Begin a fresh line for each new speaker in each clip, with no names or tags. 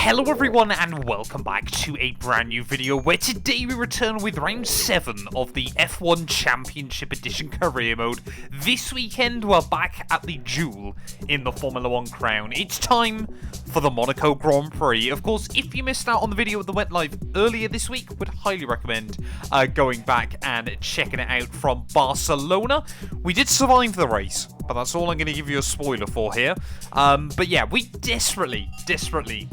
Hello everyone and welcome back to a brand new video where today we return with round 7 of the F1 Championship Edition Career Mode. This weekend we're back at the duel in the Formula 1 crown. It's time for the Monaco Grand Prix. Of course, if you missed out on the video that went live earlier this week, would highly recommend going back and checking it out from Barcelona. We did survive the race, but that's all I'm going to give you a spoiler for here. But yeah, we desperately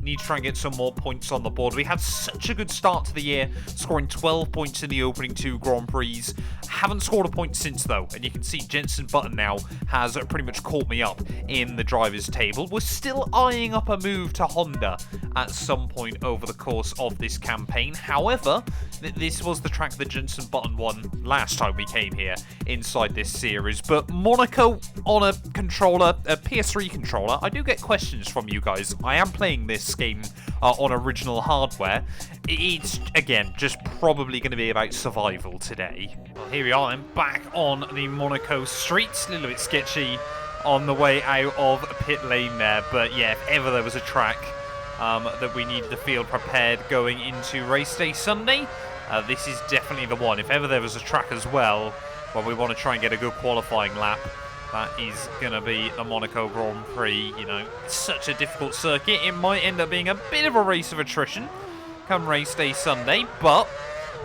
need to try and get some more points on the board. We had such a good start to the year, scoring 12 points in the opening 2 Grand Prix. Haven't scored a point since though, and you can see Jenson Button now has pretty much caught me up in the drivers' table. We're still eyeing up a move to Honda at some point over the course of this campaign. However, this was the track that Jenson Button won last time we came here inside this series. But Monaco on a controller, a PS3 controller, I do get questions from you guys. I am playing this game on original hardware. It's, again, just probably going to be about survival today. Well, here we are then, back on the Monaco streets. A little bit sketchy on the way out of pit lane there. But yeah, if ever there was a track that we needed to feel prepared going into race day Sunday, this is definitely the one. If ever there was a track as well where we want to try and get a good qualifying lap, that is going to be the Monaco Grand Prix. You know, it's such a difficult circuit. It might end up being a bit of a race of attrition come race day Sunday, but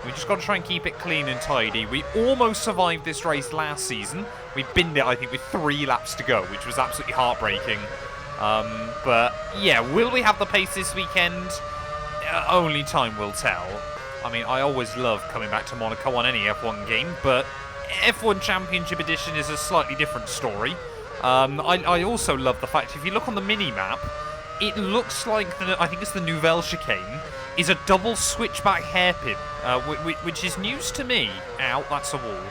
we just got to try and keep it clean and tidy. We almost survived this race last season. We binned it, I think, with 3 laps to go, which was absolutely heartbreaking. But yeah, will we have the pace this weekend? Only time will tell. I mean, I always love coming back to Monaco on any F1 game, but F1 Championship Edition is a slightly different story. I also love the fact, if you look on the mini-map, it looks like, I think it's the Nouvelle Chicane, is a double switchback hairpin, which is news to me. Ow, that's a wall.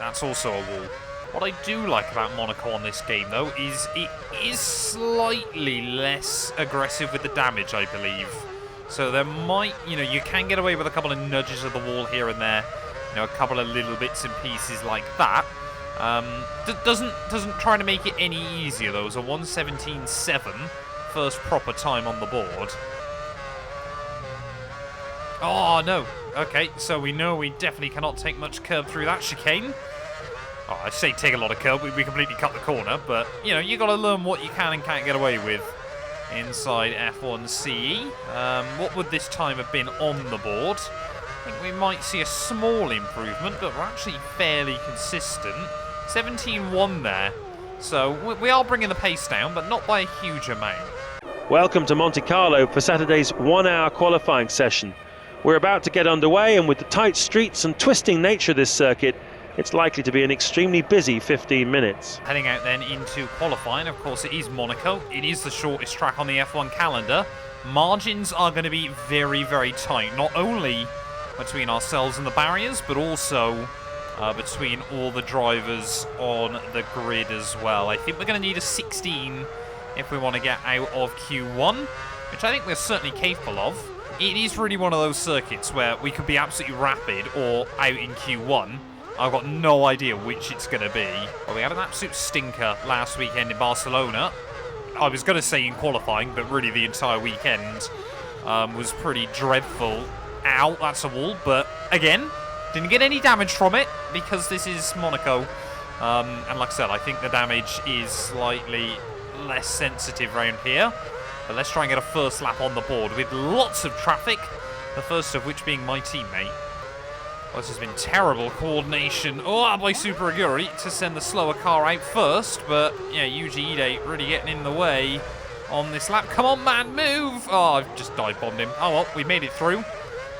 That's also a wall. What I do like about Monaco on this game, though, is it is slightly less aggressive with the damage, I believe. So there might, you know, you can get away with a couple of nudges of the wall here and there, you know, a couple of little bits and pieces like that. Doesn't try to make it any easier though. It was a 1:17.7, first proper time on the board. Oh no. Okay, so we know we definitely cannot take much curb through that chicane. Oh, I say take a lot of curb. We completely cut the corner, but you know, you got to learn what you can and can't get away with inside F1 CE. What would this time have been on the board? I think we might see a small improvement, but we're actually fairly consistent. 17.1 there. So we are bringing the pace down, but not by a huge amount.
Welcome to Monte Carlo for Saturday's 1-hour qualifying session. We're about to get underway, and with the tight streets and twisting nature of this circuit, it's likely to be an extremely busy 15 minutes.
Heading out then into qualifying, of course it is Monaco. It is the shortest track on the F1 calendar. Margins are going to be very, very tight, not only between ourselves and the barriers, but also between all the drivers on the grid as well. I think we're going to need a 16 if we want to get out of Q1, which I think we're certainly capable of. It is really one of those circuits where we could be absolutely rapid or out in Q1. I've got no idea which it's going to be. Well, we had an absolute stinker last weekend in Barcelona. I was going to say in qualifying, but really the entire weekend was pretty dreadful. Ow, that's a wall. But again, didn't get any damage from it because this is Monaco. And like I said, I think the damage is slightly less sensitive around here. But let's try and get a first lap on the board with lots of traffic. The first of which being my teammate. Well, this has been terrible coordination by Super Aguri to send the slower car out first, but yeah, Yuji Ide really getting in the way on this lap. Come on, man, move! Oh, I've just dive bombed him. Oh well, we made it through.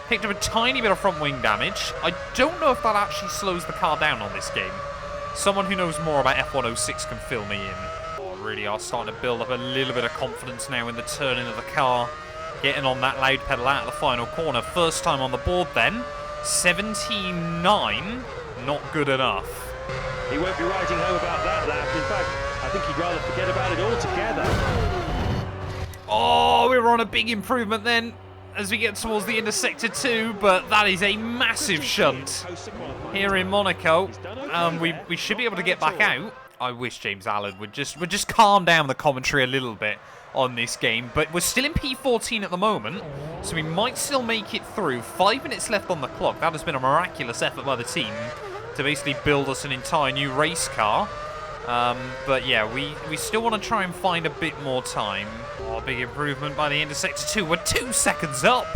Picked up a tiny bit of front wing damage. I don't know if that actually slows the car down on this game. Someone who knows more about F106 can fill me in. Oh, really are starting to build up a little bit of confidence now in the turning of the car. Getting on that loud pedal out of the final corner. First time on the board then. 17.9, not good enough.
He won't be writing home about that lap. In fact, I think he'd rather forget about it altogether.
Oh, we were on a big improvement then as we get towards the end of Sector 2, but that is a massive shunt here in Monaco. We should be able to get back out. I wish James Allen would just calm down the commentary a little bit on this game. But we're still in P14 at the moment, so we might still make it through. 5 minutes left on the clock. That has been a miraculous effort by the team to basically build us an entire new race car. But yeah, we still want to try and find a bit more time. Oh, big improvement by the end of Sector 2. We're 2 seconds up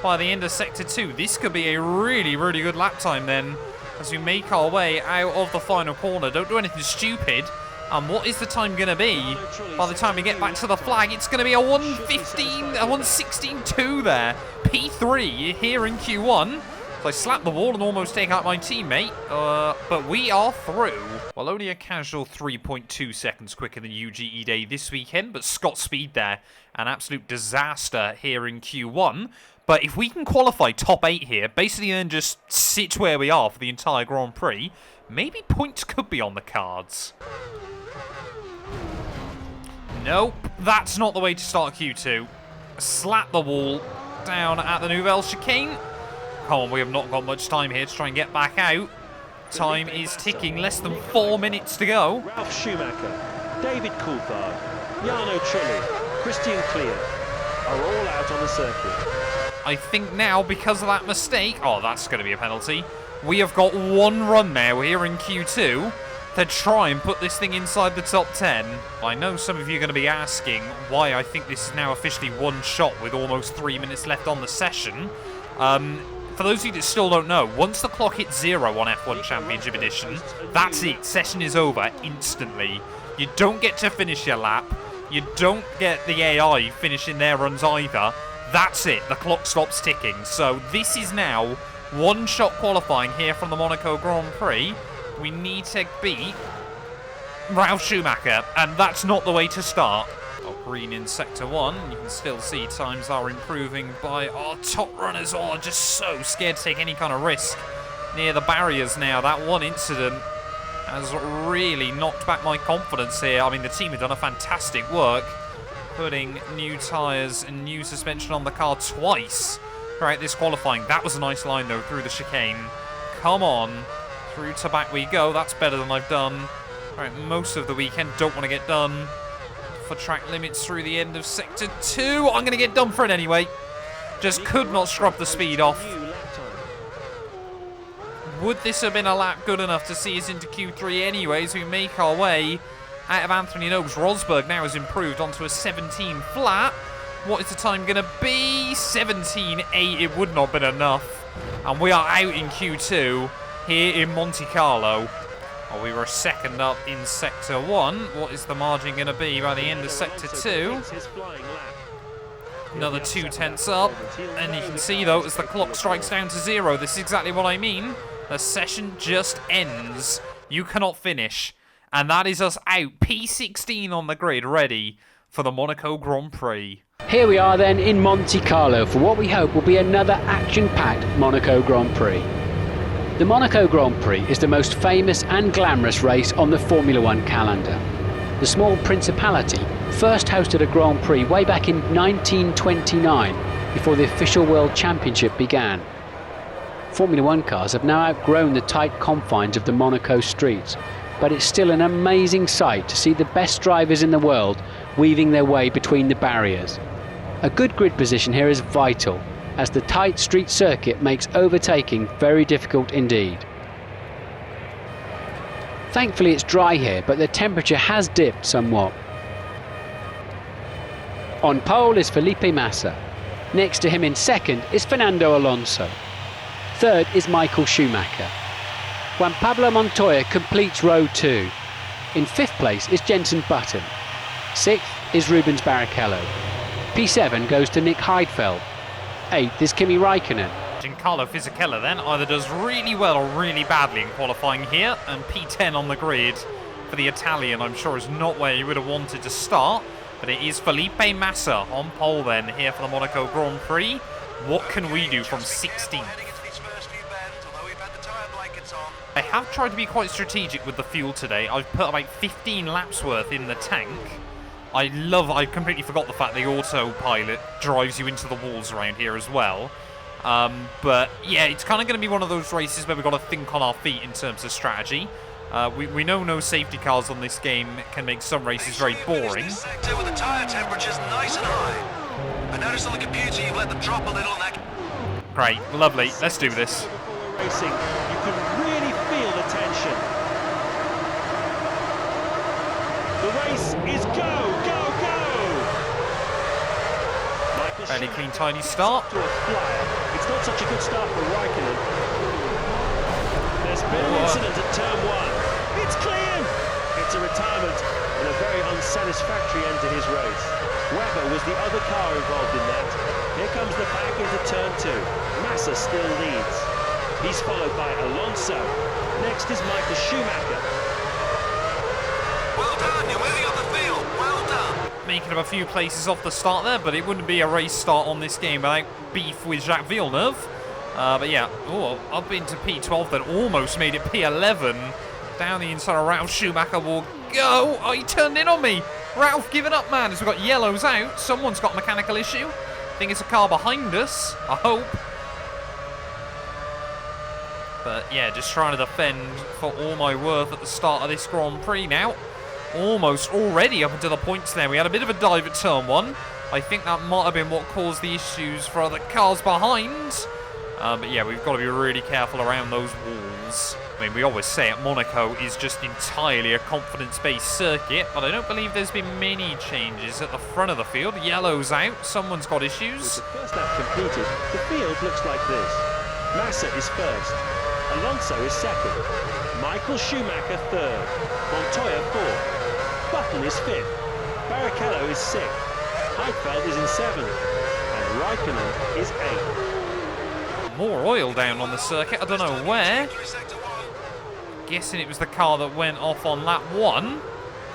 by the end of Sector 2. This could be a really, really good lap time then, as we make our way out of the final corner. Don't do anything stupid. And what is the time going to be? By the time we get back to the flag, it's going to be a 1:15, a 1:16.2 there. P3 here in Q1. So I slapped the wall and almost take out my teammate, but we are through. Well, only a casual 3.2 seconds quicker than UGE Day this weekend, but Scott Speed there, an absolute disaster here in Q1. But if we can qualify top 8 here, basically then just sit where we are for the entire Grand Prix, maybe points could be on the cards. Nope, that's not the way to start Q2. Slap the wall down at the Nouvelle Chicane. Come on, we have not got much time here to try and get back out. Time is ticking, less than 4 minutes to go.
Ralf Schumacher, David Coulthard, Jarno Trulli, Christian Clear are all out on the circuit.
I think now, because of that mistake, oh, that's going to be a penalty. We have got one run now here in Q2 to try and put this thing inside the top 10. I know some of you are going to be asking why I think this is now officially one shot with almost 3 minutes left on the session. For those of you that still don't know, once the clock hits 0 on F1 Championship Edition, that's it. Session is over instantly. You don't get to finish your lap. You don't get the AI finishing their runs either. That's it. The clock stops ticking. So this is now one-shot qualifying here from the Monaco Grand Prix. We need to beat Ralf Schumacher, and that's not the way to start. Oh, green in Sector 1. You can still see times are improving by our top runners. Oh, just so scared to take any kind of risk near the barriers now. That one incident has really knocked back my confidence here. I mean, the team have done a fantastic work putting new tyres and new suspension on the car twice throughout this qualifying. That was a nice line, though, through the chicane. Come on. Through to back we go. That's better than I've done most of the weekend. Don't want to get done for track limits through the end of Sector 2. I'm going to get done for it anyway. Just could not scrub the speed off. Would this have been a lap good enough to see us into Q3 anyways? We make our way out of Anthony Noakes. Rosberg now has improved onto a 17 flat. What is the time going to be? 17.8. It would not have been enough. And we are out in Q2 here in Monte Carlo. Oh, we were a second up in Sector 1. What is the margin going to be by the end of Sector 2? Another 2/10 up. And you can see, though, as the clock strikes down to 0, this is exactly what I mean. The session just ends. You cannot finish. And that is us out. P16 on the grid, ready for the Monaco Grand Prix.
Here we are then in Monte Carlo for what we hope will be another action-packed Monaco Grand Prix. The Monaco Grand Prix is the most famous and glamorous race on the Formula One calendar. The small principality first hosted a Grand Prix way back in 1929 before the official World Championship began. Formula One cars have now outgrown the tight confines of the Monaco streets, but it's still an amazing sight to see the best drivers in the world weaving their way between the barriers. A good grid position here is vital, as the tight street circuit makes overtaking very difficult indeed. Thankfully it's dry here, but the temperature has dipped somewhat. On pole is Felipe Massa. Next to him in second is Fernando Alonso. Third is Michael Schumacher. Juan Pablo Montoya completes row 2. In fifth place is Jenson Button. Sixth is Rubens Barrichello. P7 goes to Nick Heidfeld. 8th is Kimi Raikkonen.
Giancarlo Fisichella then either does really well or really badly in qualifying here, and P10 on the grid for the Italian, I'm sure, is not where you would have wanted to start, but it is Felipe Massa on pole then here for the Monaco Grand Prix. What can we do from 16th? I have tried to be quite strategic with the fuel today. I've put about 15 laps worth in the tank. I completely forgot the fact the autopilot drives you into the walls around here as well. But yeah, it's kind of going to be one of those races where we've got to think on our feet in terms of strategy. We know no safety cars on this game can make some races very boring.
Sector with the tyre temperatures nice and high. I noticed on the computer you've let them drop a little on that.
Great, lovely. Let's do this.
Racing, you can really feel the tension. The race is go, go, go!
Fairly clean, tidy start.
To a flyer. It's not such a good start for Raikkonen. There's been an incident at turn 1. It's clean! It's a retirement and a very unsatisfactory end to his race. Webber was the other car involved in that. Here comes the back into turn 2. Massa still leads. He's followed by Alonso. Next is Michael Schumacher.
Well done, you're moving up the field. Well done.
Making up a few places off the start there, but it wouldn't be a race start on this game without beef with Jacques Villeneuve. But yeah, up into P12 then, almost made it P11. Down the inside of Ralph Schumacher will go. Oh, he turned in on me. Ralph giving up, man, as we've got yellows out. Someone's got a mechanical issue. I think it's a car behind us, I hope. But yeah, just trying to defend for all my worth at the start of this Grand Prix now. Almost already up into the points there. We had a bit of a dive at turn 1. I think that might have been what caused the issues for other cars behind. But yeah, we've got to be really careful around those walls. I mean, we always say it, Monaco is just entirely a confidence-based circuit, but I don't believe there's been many changes at the front of the field. Yellow's out, someone's got issues.
With the first lap completed, the field looks like this. Massa is first, Alonso is second, Michael Schumacher third, Montoya fourth, Button is fifth, Barrichello is sixth, Heidfeld is in seventh, and Raikkonen is eighth.
More oil down on the circuit, I don't know where. Guessing it was the car that went off on lap 1.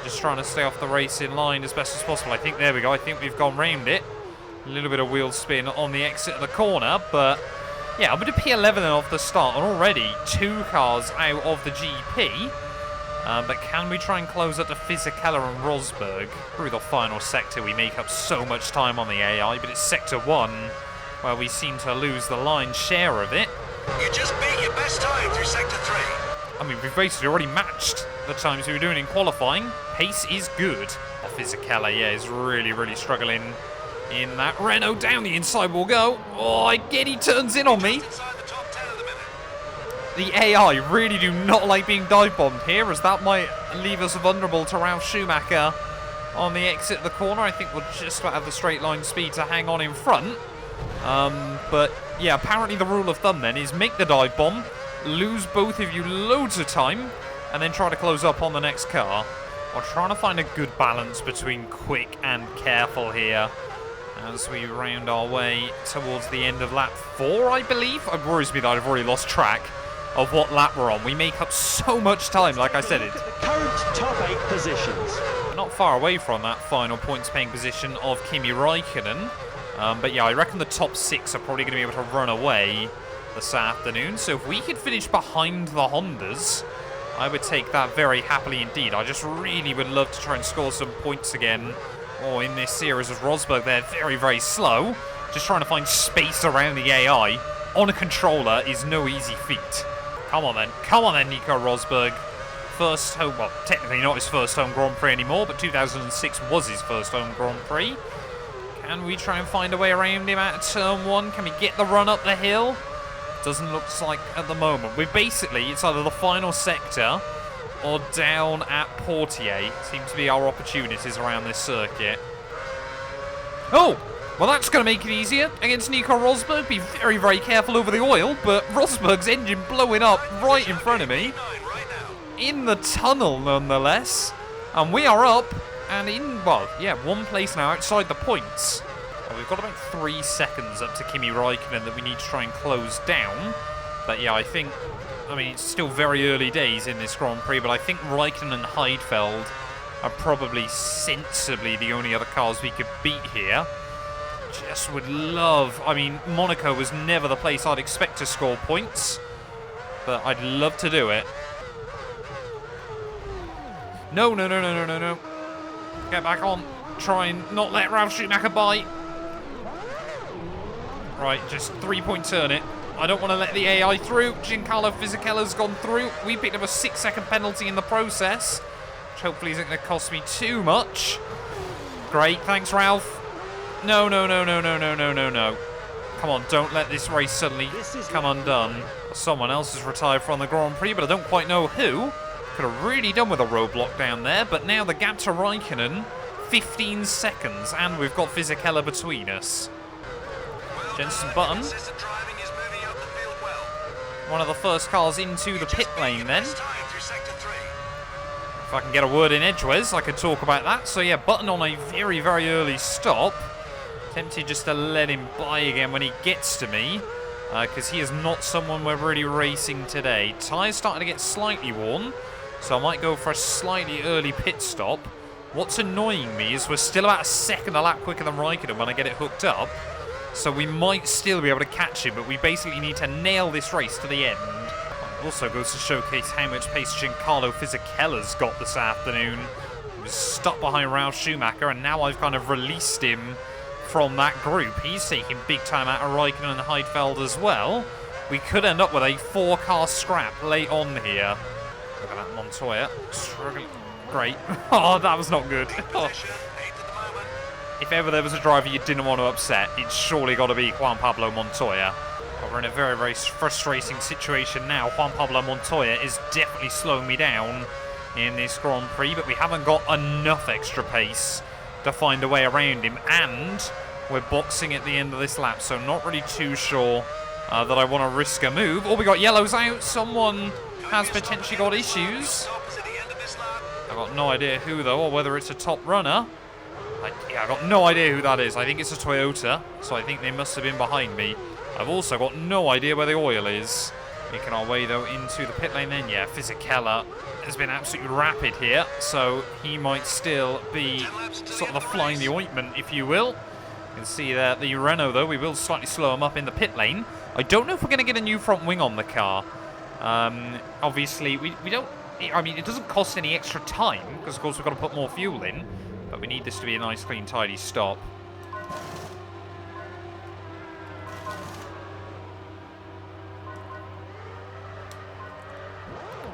Just trying to stay off the racing line as best as possible. I think, there we go, I think we've gone round it. A little bit of wheel spin on the exit of the corner, but yeah, I'm going to P11 then off the start, and already 2 cars out of the GP. But can we try and close up to Fisichella and Rosberg? Through the final sector, we make up so much time on the AI, but it's sector 1 where we seem to lose the lion's share of it.
You just beat your best time through sector 3.
I mean, we've basically already matched the times we were doing in qualifying. Pace is good. Fisichella, yeah, is really, really struggling in that. Renault down the inside will go. Oh, again, he turns in on me.
Inside the top 10 at the minute.
The AI really do not like being dive bombed here, as that might leave us vulnerable to Ralph Schumacher on the exit of the corner. I think we'll just about have the straight line speed to hang on in front. But yeah, apparently the rule of thumb then is make the dive bomb, lose both of you loads of time, and then try to close up on the next car. We're trying to find a good balance between quick and careful here as we round our way towards the end of lap 4, I believe. It worries me that I've already lost track of what lap we're on. We make up so much time, like I said.
Look at the current top 8 positions.
We're not far away from that final points-paying position of Kimi Raikkonen. But yeah, I reckon the top 6 are probably going to be able to run away this afternoon. So if we could finish behind the Hondas, I would take that very happily indeed. I just really would love to try and score some points again. Or in this series as Rosberg, they're very, very slow. Just trying to find space around the AI on a controller is no easy feat. Come on then, Nico Rosberg. First home, well, technically not his first home Grand Prix anymore, but 2006 was his first home Grand Prix. Can we try and find a way around him at turn 1? Can we get the run up the hill? Doesn't look like at the moment. We're basically, it's either the final sector or down at Portier. Seems to be our opportunities around this circuit. Oh! Well, that's going to make it easier against Nico Rosberg. Be very, very careful over the oil, but Rosberg's engine blowing up right in front of me. In the tunnel, nonetheless. And we are up and in, well, yeah, 1 place now outside the points. Well, we've got about 3 seconds up to Kimi Raikkonen that we need to try and close down. But yeah, I mean, it's still very early days in this Grand Prix, but I think Raikkonen and Heidfeld are probably sensibly the only other cars we could beat here. Just would love, I mean, Monaco was never the place I'd expect to score points, but I'd love to do it. No. Get back on. Try and not let Ralph Schumacher bite. Right, just 3-point turn it. I don't want to let the AI through. Giancarlo Fisichella's gone through. We picked up a 6-second penalty in the process, which hopefully isn't going to cost me too much. Great, thanks, Ralph. No, no, no, no, no, no, no, no, no. Come on, don't let this race suddenly come undone. Someone else has retired from the Grand Prix, but I don't quite know who. Could have really done with a roadblock down there, but now the gap to Raikkonen, 15 seconds, and we've got Fisichella between us. Jenson Button, one of the first cars into the pit lane then. If I can get a word in edgeways, I could talk about that. So yeah, Button on a very, very early stop. Tempted just to let him by again when he gets to me, because he is not someone we're really racing today. Tyres starting to get slightly worn, so I might go for a slightly early pit stop. What's annoying me is we're still about a second a lap quicker than Raikkonen when I get it hooked up, so we might still be able to catch him, but we basically need to nail this race to the end. Also goes to showcase how much pace Giancarlo Fisichella's got this afternoon. He was stuck behind Ralf Schumacher, and now I've kind of released him from that group. He's taking big time out of Raikkonen and Heidfeld as well. We could end up with a 4-car scrap late on here. Look at that Montoya. Struggling. Great. Oh, that was not good. Oh. If ever there was a driver you didn't want to upset, it's surely got to be Juan Pablo Montoya. But we're in a very, very frustrating situation now. Juan Pablo Montoya is definitely slowing me down in this Grand Prix, but we haven't got enough extra pace to find a way around him, and we're boxing at the end of this lap, so not really too sure that I want to risk a move. Oh, we got yellows out. Someone has potentially got issues. I've got no idea who, though, or whether it's a top runner. I've got no idea who that is. I think it's a Toyota, so I think they must have been behind me. I've also got no idea where the oil is. Making our way, though, into the pit lane then. Yeah, Fisichella has been absolutely rapid here, so he might still be sort of the flying the ointment, if you will. You can see that the Renault, though, we will slightly slow him up in the pit lane. I don't know if we're going to get a new front wing on the car. Obviously, we don't... I mean, it doesn't cost any extra time, because, of course, we've got to put more fuel in. But we need this to be a nice, clean, tidy stop.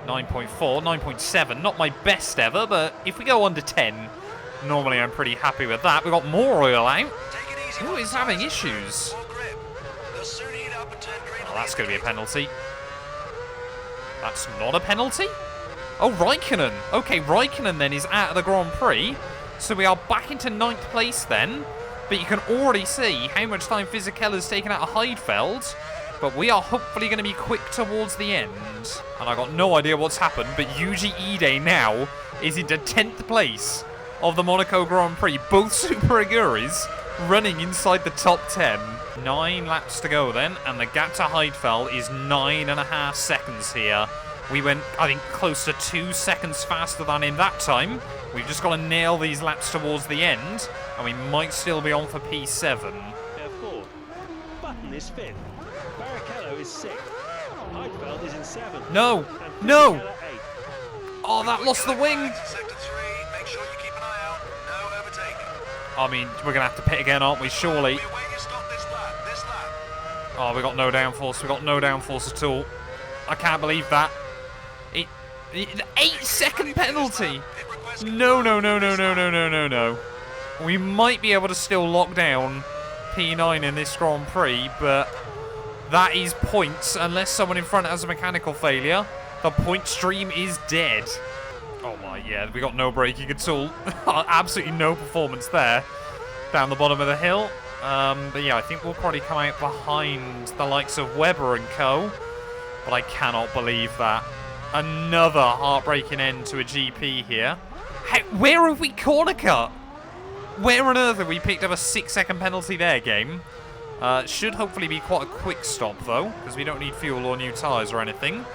.4, 9.7, not my best ever, but if we go under 10, normally I'm pretty happy with that. We've got more oil out. Oh, he's having issues. Oh, that's going to be a penalty. That's not a penalty? Oh, Raikkonen. Okay, Raikkonen then is out of the Grand Prix. So we are back into 9th place then. But you can already see how much time Fisichella's taken out of Heidfeld. But we are hopefully going to be quick towards the end. And I got no idea what's happened, but Yuji Ide now is into 10th place of the Monaco Grand Prix. Both Super Aguris running inside the top 10. 9 laps to go then, and the gap to Heidfeld is 9.5 seconds here. We went, I think, close to 2 seconds faster than him that time. We've just got to nail these laps towards the end, and we might still be on for P7.
They're 4th. Button is 5th. Barrichello is 6th. Heidfeld is in 7th.
No! No! Oh, that lost the wing! I mean, we're going to have to pit again, aren't we? Surely. Oh, we got no downforce. We got no downforce at all. I can't believe that. 8-second penalty! No, no, no, no, no, no, no, no, no. We might be able to still lock down P9 in this Grand Prix, but that is points. Unless someone in front has a mechanical failure, the point stream is dead. Oh my, yeah, we got no braking at all. Absolutely no performance there. Down the bottom of the hill. But yeah, I think we'll probably come out behind the likes of Webber and co. But I cannot believe that. Another heartbreaking end to a GP here. Where have we corner cut? Where on earth have we picked up a 6-second penalty there, game? Should hopefully be quite a quick stop, though, because we don't need fuel or new tyres or anything.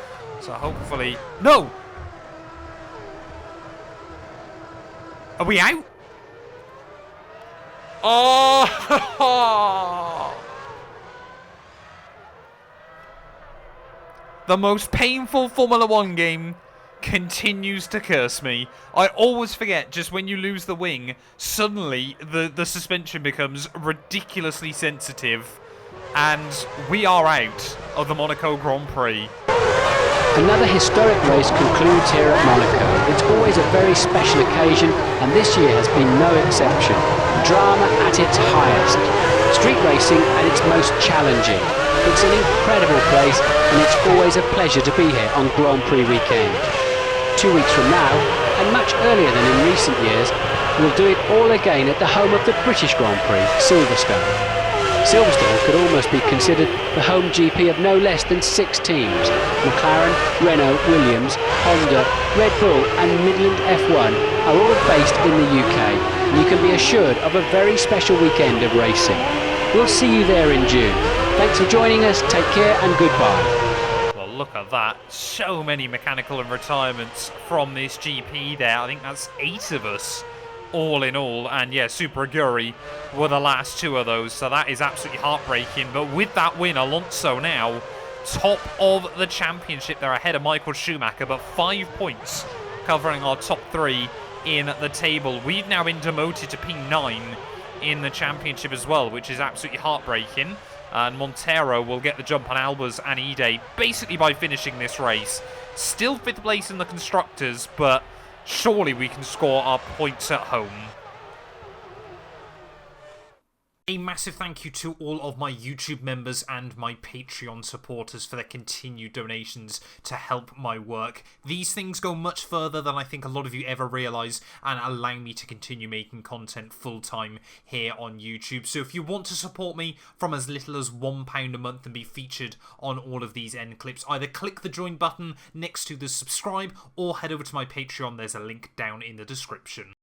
So hopefully... No! Are we out? Oh! The most painful Formula 1 game continues to curse me. I always forget, just when you lose the wing, suddenly the suspension becomes ridiculously sensitive. and we are out of the Monaco Grand Prix.
Another historic race concludes here at Monaco. It's always a very special occasion, and this year has been no exception. Drama at its highest. Street racing at its most challenging. It's an incredible place, and it's always a pleasure to be here on Grand Prix weekend. 2 weeks from now, and much earlier than in recent years, we'll do it all again at the home of the British Grand Prix, Silverstone. Silverstone could almost be considered the home GP of no less than 6 teams. McLaren, Renault, Williams, Honda, Red Bull and Midland F1 are all based in the UK, and you can be assured of a very special weekend of racing. We'll see you there in June. Thanks for joining us, take care and goodbye.
Well, look at that. So many mechanical and retirements from this GP there. I think that's 8 of us. All in all, and yeah, Super Aguri were the last 2 of those, so that is absolutely heartbreaking. But with that win, Alonso now top of the championship. They're ahead of Michael Schumacher, but 5 points covering our top 3 in the table. We've now been demoted to P9 in the championship as well, which is absolutely heartbreaking. And Montero will get the jump on Albers and Ide basically by finishing this race. Still 5th place in the Constructors, but surely we can score our points at home. A massive thank you to all of my YouTube members and my Patreon supporters for their continued donations to help my work. These things go much further than I think a lot of you ever realise and allow me to continue making content full-time here on YouTube. So if you want to support me from as little as £1 a month and be featured on all of these end clips, either click the join button next to the subscribe or head over to my Patreon. There's a link down in the description.